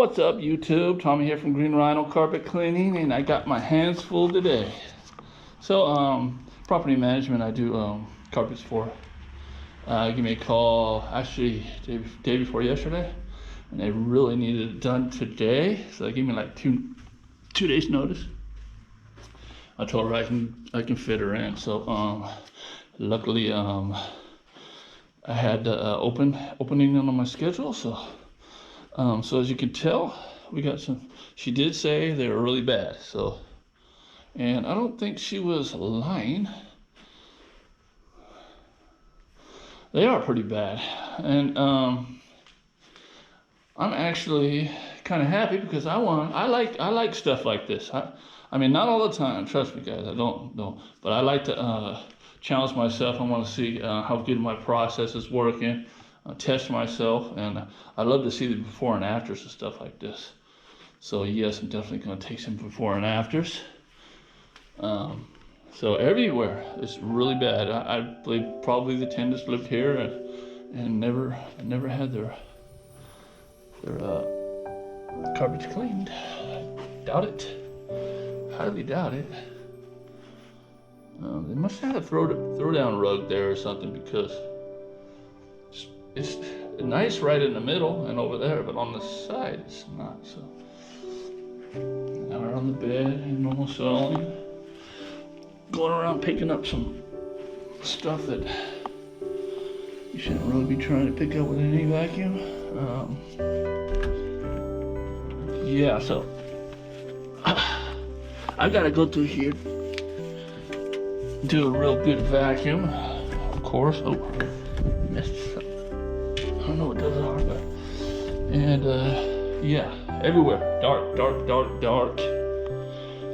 What's up, YouTube? Tommy here from Green Rhino Carpet Cleaning, and I got my hands full today. So, property management, I do carpets for. Give me a call, actually, day before yesterday, and they really needed it done today, so they gave me like two days notice. I told her I can fit her in. So, luckily, I had opening on my schedule, so as you can tell, we got some. She did say they were really bad, so, and I don't think she was lying. They are pretty bad, and I'm actually kind of happy because I like stuff like this. I mean, not all the time. Trust me, guys. I don't, but I like to challenge myself. I want to see how good my process is working. Test myself, and I love to see the before and afters and stuff like this. So yes, I'm definitely going to take some before and afters. So everywhere it's really bad. I believe probably the tenants lived here and never had their carpets cleaned. Doubt it. Highly doubt it. They must have had a throw down rug there or something, because it's nice right in the middle and over there, but on the side it's not. So now we're on the bed and almost going around picking up some stuff that you shouldn't really be trying to pick up with any vacuum. Yeah, so I gotta go through here, do a real good vacuum, of course. Oh, messed up. I don't know what those are, but, and yeah, everywhere, dark.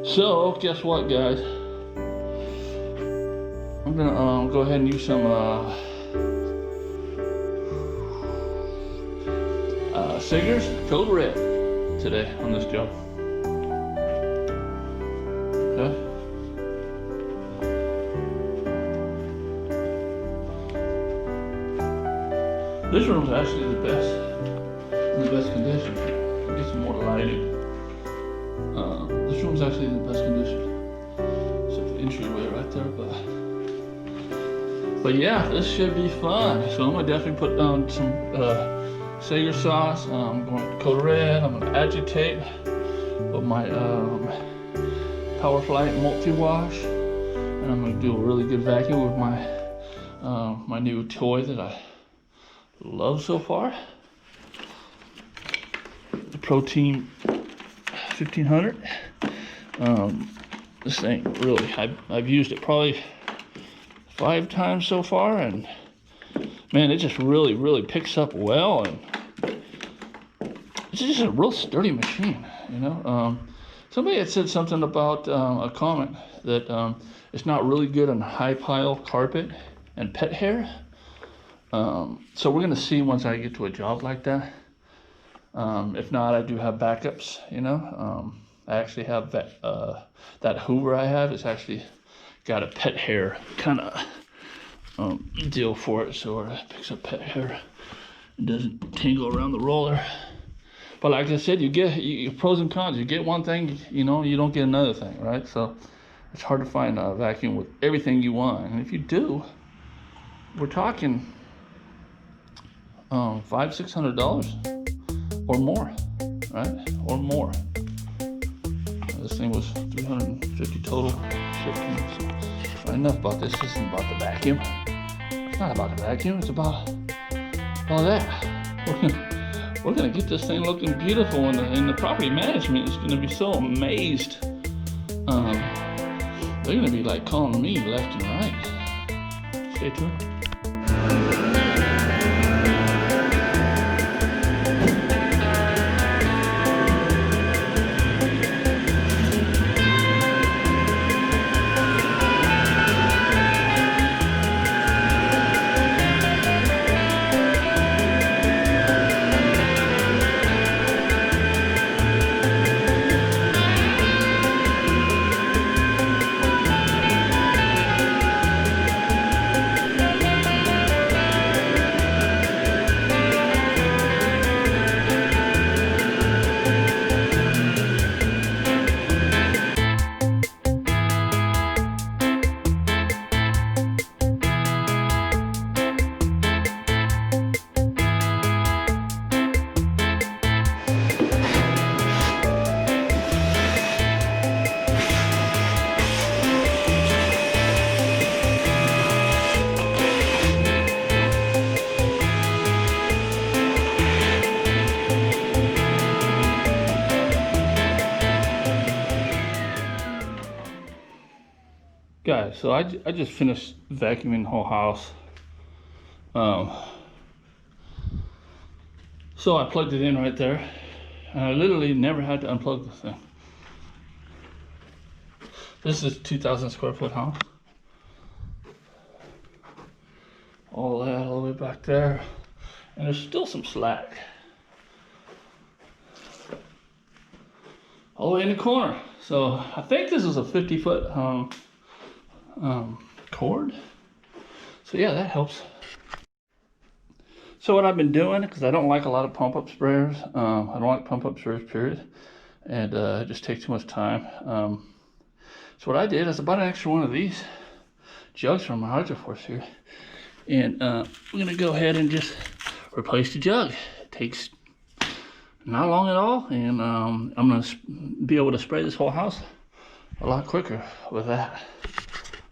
So guess what, guys? I'm gonna go ahead and use some Sigur's Code Red today on this job. Okay. This room's actually the best, in the best condition. Get some more lighting. This room's actually in the best condition. Except the entryway right there, but yeah, this should be fun. So I'm gonna definitely put down some Sager sauce. I'm going to Code Red. I'm gonna agitate with my Power Flight multi-wash, and I'm gonna do a really good vacuum with my my new toy that I love so far, the Protein 1500. This thing really, I've used it probably 5 times so far, and man, it just really picks up well, and it's just a real sturdy machine, you know. Somebody had said something about a comment that it's not really good on high pile carpet and pet hair. So we're gonna see once I get to a job like that. If not, I do have backups, you know. I actually have that Hoover I have. It's actually got a pet hair kind of deal for it, so it picks up pet hair. It doesn't tangle around the roller. But like I said, you get pros and cons. You get one thing, you know, you don't get another thing, right? So it's hard to find a vacuum with everything you want. And if you do, we're talking $500-600 or more, right? Or more. This thing was $350 total shipping. So enough about this. This isn't about the vacuum. It's not about the vacuum. It's about that. We're gonna get this thing looking beautiful, and the property management is gonna be so amazed. They're gonna be like calling me left and right. Stay tuned. Guys, so I just finished vacuuming the whole house. So I plugged it in right there, and I literally never had to unplug this thing. This is a 2,000 square foot house. All that all the way back there, and there's still some slack all the way in the corner. So I think this is a 50-foot cord. So yeah, that helps. So what I've been doing, because I don't like a lot of pump-up sprayers, I don't like pump-up sprayers, period, and it just takes too much time. So what I did is I bought an extra one of these jugs from my Hydroforce here, and I'm gonna go ahead and just replace the jug. It takes not long at all, and I'm gonna be able to spray this whole house a lot quicker with that.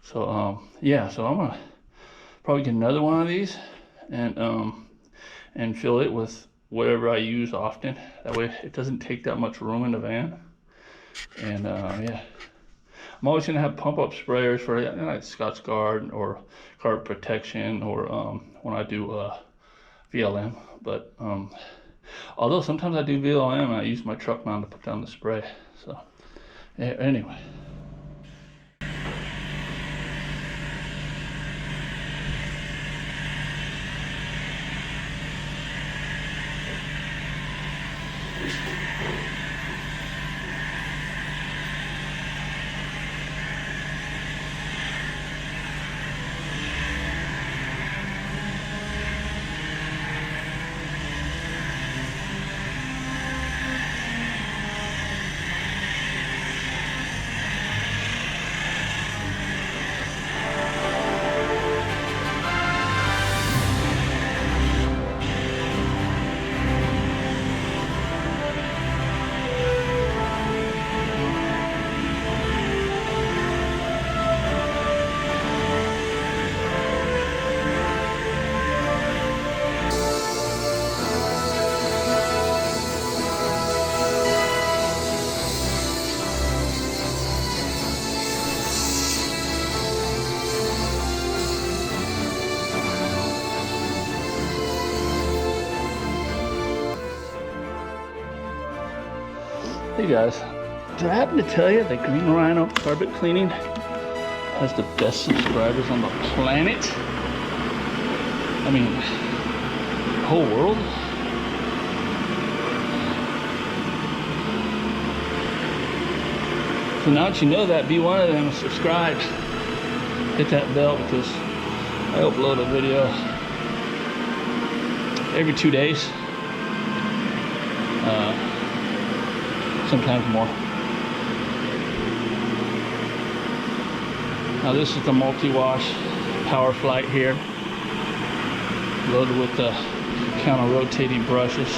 So yeah, so I'm gonna probably get another one of these and fill it with whatever I use often. That way it doesn't take that much room in the van. And yeah, I'm always gonna have pump-up sprayers for like Scotch Guard or carpet protection, or when I do VLM. But although sometimes I do VLM, I use my truck mount to put down the spray. So yeah, anyway. Hey guys, did I happen to tell you that Green Rhino carpet cleaning has the best subscribers on the planet? I mean, the whole world? So now that you know that, be one of them, subscribe, hit that bell, because I upload a video every 2 days. Sometimes more. Now this is the multi-wash Power Flight here, loaded with the counter-rotating brushes,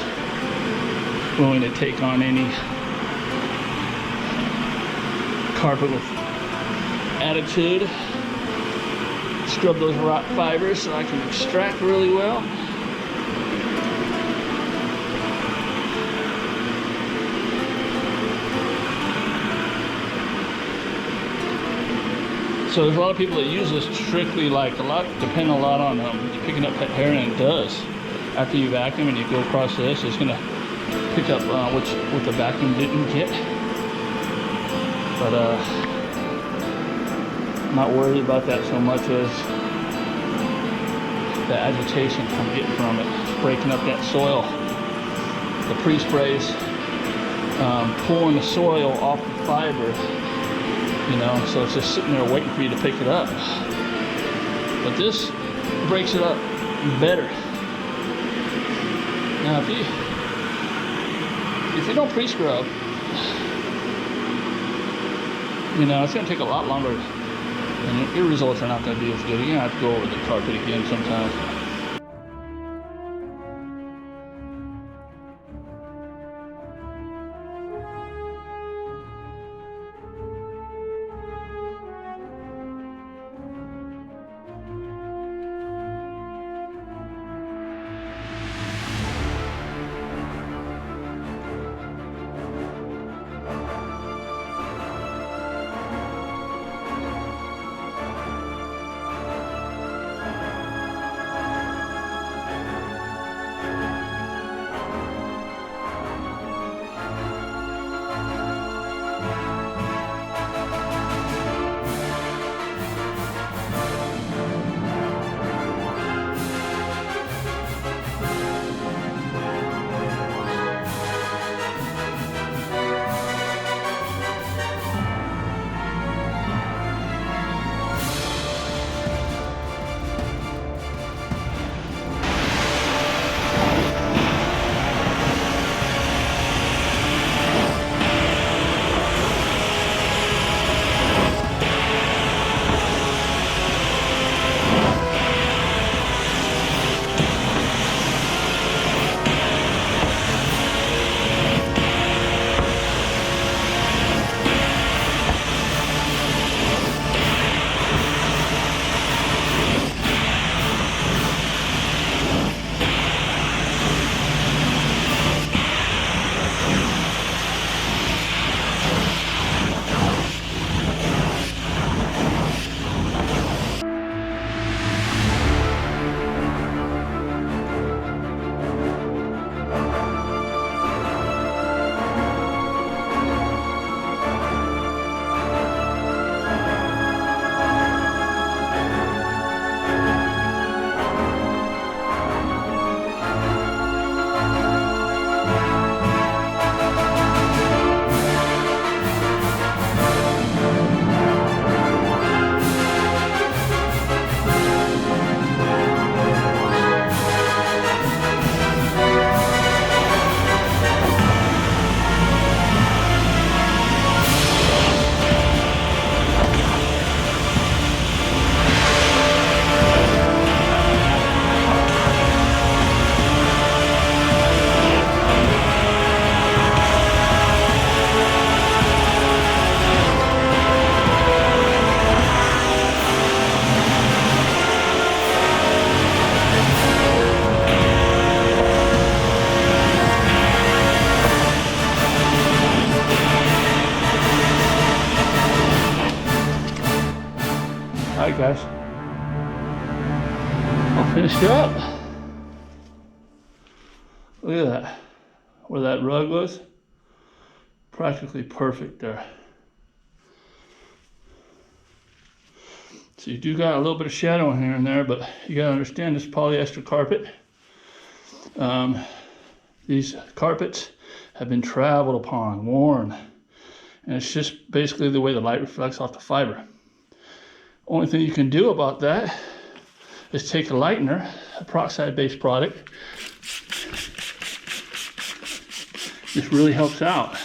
willing to take on any carpet with attitude. Scrub those rock fibers so I can extract really well. So there's a lot of people that use this strictly, like depend a lot on picking up pet hair, and it does. After you vacuum and you go across this, it's gonna pick up what the vacuum didn't get. But I'm not worried about that so much as the agitation I'm getting from it. It's breaking up that soil. The pre-sprays pulling the soil off the fiber. You know, so it's just sitting there waiting for you to pick it up. But this breaks it up better. Now, if you don't pre-scrub, you know, it's gonna take a lot longer, and your results are not gonna be as good. You're gonna have to go over the carpet again sometimes. right, guys. I'll finish it up. Look at that. Where that rug was. Practically perfect there. So you do got a little bit of shadow in here and there, but you gotta understand this polyester carpet. These carpets have been traveled upon, worn, and it's just basically the way the light reflects off the fiber. Only thing you can do about that is take a lightener, a peroxide-based product. This really helps out.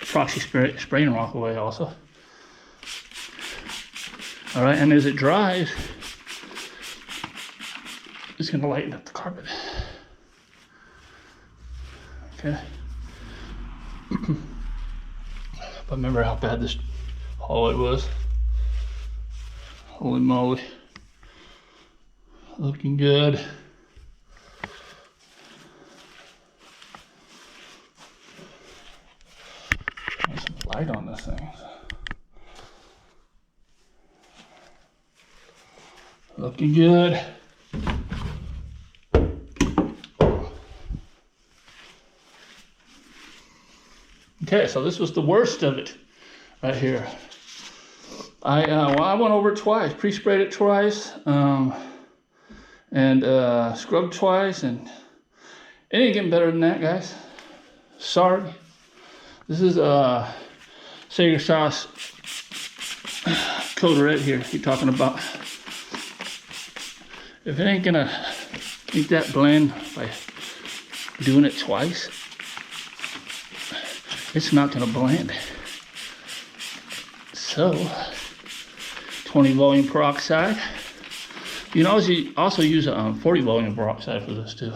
Proxy spraying rock away also. All right, and as it dries, it's gonna lighten up the carpet. Okay. But remember how bad this hallway was. Holy moly. Looking good. There's some light on this thing. Looking good. Okay, so this was the worst of it right here. I went over it twice, pre-sprayed it twice, and scrubbed twice, and it ain't getting better than that, guys. Sorry. This is Sager Sauce Code Red here you're talking about. If it ain't gonna make that blend by doing it twice, it's not gonna blend. So, 20 volume peroxide. You can also use 40 volume peroxide for this too.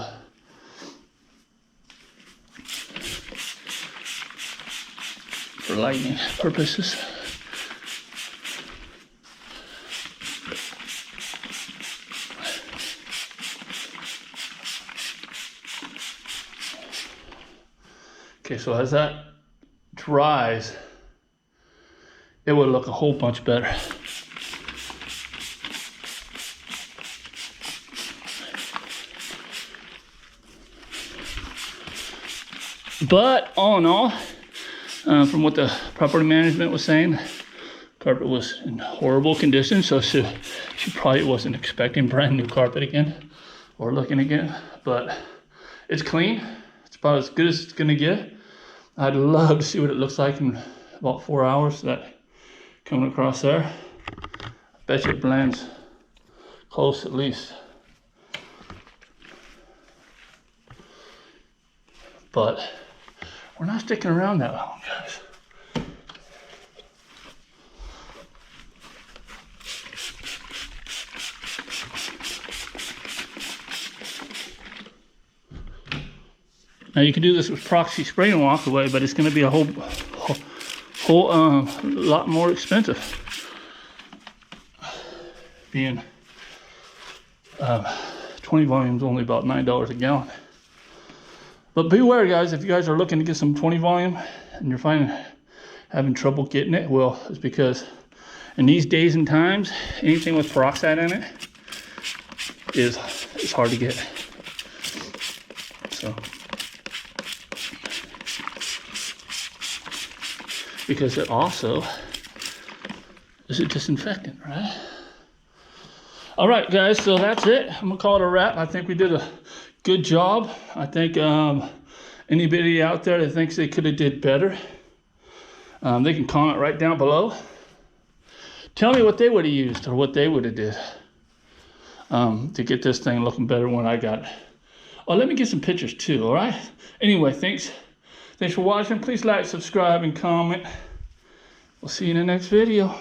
For lighting purposes. Okay, so as that dries, it would look a whole bunch better. But all in all, from what the property management was saying, carpet was in horrible condition, so she probably wasn't expecting brand new carpet again or looking again. But it's clean. It's about as good as it's gonna get. I'd love to see what it looks like in about 4 hours. That coming across there, I bet you it blends close at least. But we're not sticking around that long, guys. Now you can do this with proxy spray and walk away, but it's going to be a whole lot more expensive. Being 20 volumes only about $9 a gallon. But beware, guys, if you guys are looking to get some 20 volume and you're having trouble getting it, well, it's because in these days and times, anything with peroxide in it is hard to get. So, because it also is a disinfectant, right? All right, guys, so that's it. I'm gonna call it a wrap. I think we did a good job. I think anybody out there that thinks they could have did better, they can comment right down below. Tell me what they would have used or what they would have did to get this thing looking better than what I got. Oh, let me get some pictures too, all right? Anyway, thanks for watching. Please like, subscribe, and comment. We'll see you in the next video.